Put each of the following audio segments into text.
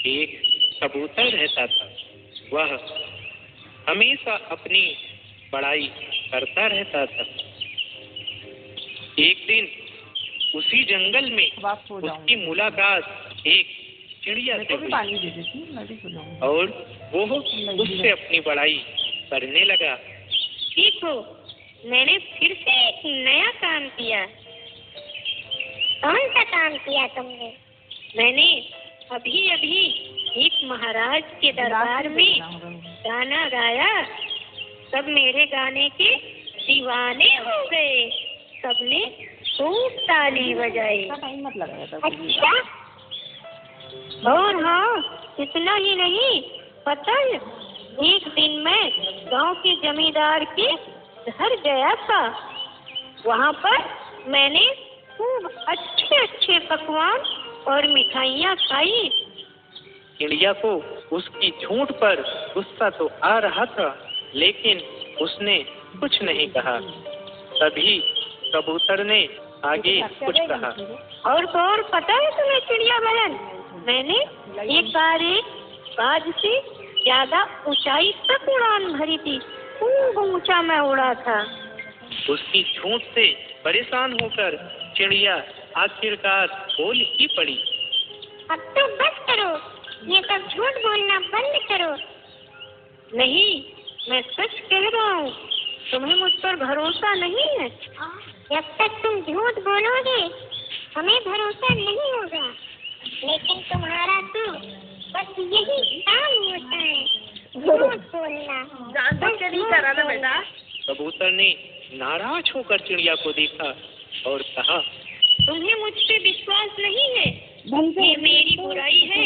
एक कबूतर रहता था। वह हमेशा अपनी बड़ाई करता रहता था। एक दिन उसी जंगल में उसकी मुलाकात एक चिड़िया से हुई और वो उससे अपनी बड़ाई करने लगा। देखो, मैंने फिर से एक नया काम किया। कौन सा काम किया तुमने? मैंने अभी अभी एक महाराज के दरबार में गाना गाया। सब मेरे गाने के दीवाने हो गए। सबने खूब ताली बजाई। अच्छा? और हाँ, इतना ही नहीं, पता है, एक दिन मैं गांव के जमींदार के घर गया था। वहाँ पर मैंने खूब अच्छे अच्छे पकवान और मिठाइयाँ खाई। चिड़िया को उसकी झूठ पर गुस्सा तो आ रहा था, लेकिन उसने कुछ नहीं कहा। तभी कबूतर ने आगे कुछ कहा। और पता है तुम्हें चिड़िया बहन, मैंने एक बार एक बाज से ज्यादा ऊंचाई तक उड़ान भरी थी। खूब ऊंचा मैं उड़ा था। उसकी झूठ से परेशान होकर चिड़िया आखिरकार बोल ही पड़ी। अब तो बस करो, ये सब झूठ बोलना बंद करो। नहीं, मैं सच कह रहा हूँ। तुम्हें मुझ पर भरोसा नहीं है। जब तक तुम झूठ बोलोगे हमें भरोसा नहीं होगा। लेकिन तुम्हारा तो बस यही काम होता है, झूठ बोलना। ना बेटा। कबूतर ने नाराज होकर चिड़िया को देखा और कहा, तुम्हें मुझ पे विश्वास नहीं है। ये मेरी बुराई है।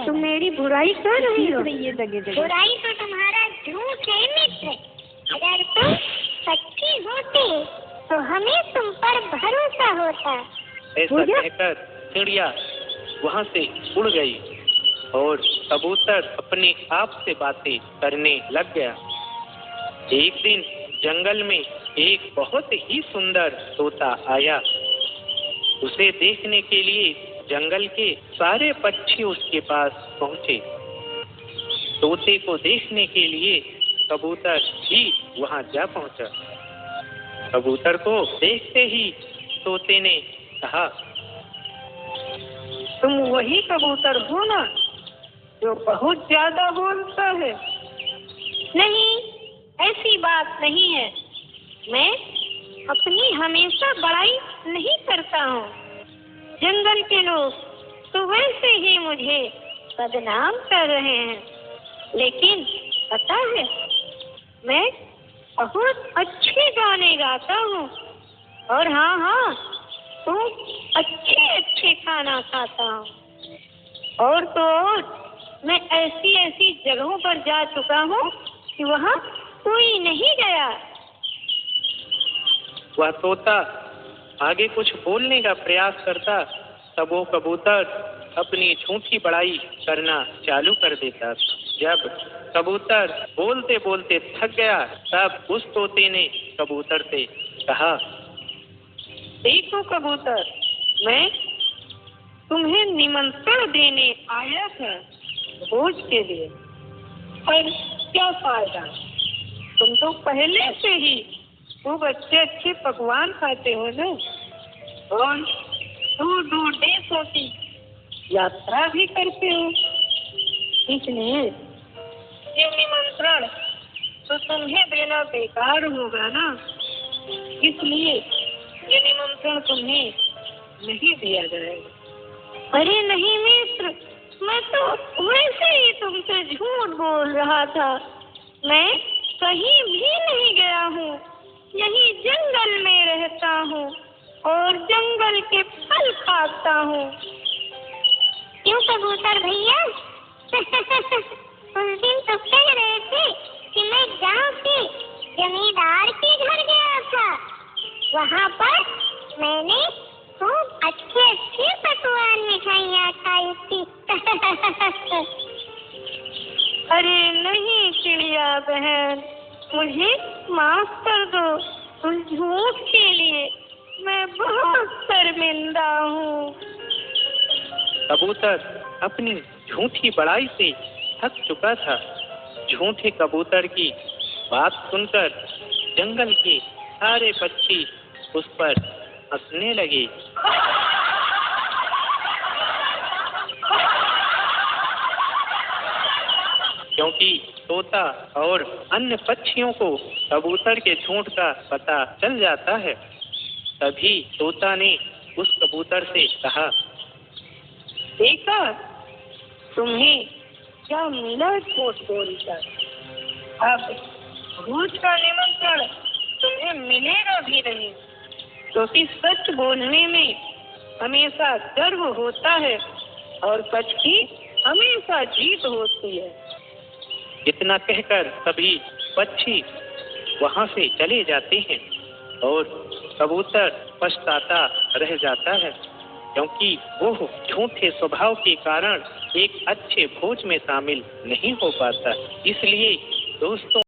तुम मेरी बुराई कर रही हो। बुराई तो तुम्हारा झूठ है मित्र। अगर तुम सच्ची होती तो हमें तुम पर भरोसा होता। ऐसा कहकर चिड़िया वहाँ से उड़ गई और कबूतर अपने आप से बातें करने लग गया। एक दिन जंगल में एक बहुत ही सुंदर तोता आया। उसे देखने के लिए जंगल के सारे पक्षी उसके पास पहुँचे। तोते को देखने के लिए कबूतर भी वहाँ जा पहुँचा। कबूतर को देखते ही तोते ने कहा, तुम वही कबूतर हो ना जो बहुत ज्यादा बोलता है? नहीं, ऐसी बात नहीं है। मैं अपनी हमेशा बड़ाई नहीं करता हूँ। जंगल के लोग तो वैसे ही मुझे बदनाम कर रहे हैं। लेकिन पता है, मैं बहुत अच्छे गाने गाता हूँ। और हाँ, तो अच्छे अच्छे खाना खाता हूँ। और तो और, मैं ऐसी ऐसी जगहों पर जा चुका हूँ कि वहाँ कोई नहीं गया। वह तोता आगे कुछ बोलने का प्रयास करता, तब वो कबूतर अपनी झूठी बड़ाई करना चालू कर देता। जब कबूतर बोलते बोलते थक गया, तब उस तोते ने कबूतर से कहा, देखो कबूतर, मैं तुम्हें निमंत्रण देने आया था भोज के लिए। पर क्या फायदा, तुम तो पहले से ही खूब अच्छे अच्छे पकवान खाते हो ना, और दूर दूर देशों की यात्रा भी करते हो। इसलिए ये निमंत्रण तो तुम्हें देना बेकार होगा ना। इसलिए ये निमंत्रण तुम्हें नहीं दिया जाएगा। अरे नहीं मित्र, मैं तो वैसे ही तुमसे झूठ बोल रहा था। मैं कहीं भी नहीं गया हूँ, यही जंगल में रहता हूँ और जंगल के फल खाता हूँ। क्यों कबूतर भैया? उस दिन तो कह रहे थे कि मैं गांव के जमींदार के घर गया था। वहाँ पर मैंने खूब अच्छे अच्छे पकवान मिठाइयाँ खाई थी। अरे नहीं चिड़िया बहन, मुझे माफ कर दो। उस झूठ के लिए मैं बहुत शर्मिंदा हूँ। कबूतर अपनी झूठी बड़ाई से थक चुका था। झूठे कबूतर की बात सुनकर जंगल के सारे पक्षी उस पर हंसने लगे। क्योंकि तोता और अन्य पक्षियों को कबूतर के झूठ का पता चल जाता है। तभी तोता ने उस कबूतर से कहा, देखा, तुम्हें क्या मिला झूठ बोलकर? अब भोज का निमंत्रण तुम्हें मिलेगा भी नहीं, क्योंकि सच बोलने में हमेशा गर्व होता है और सच की हमेशा जीत होती है। इतना कहकर सभी पक्षी वहां से चले जाते हैं और कबूतर पछताता रह जाता है, क्योंकि वो झूठे स्वभाव के कारण एक अच्छे भोज में शामिल नहीं हो पाता। इसलिए दोस्तों,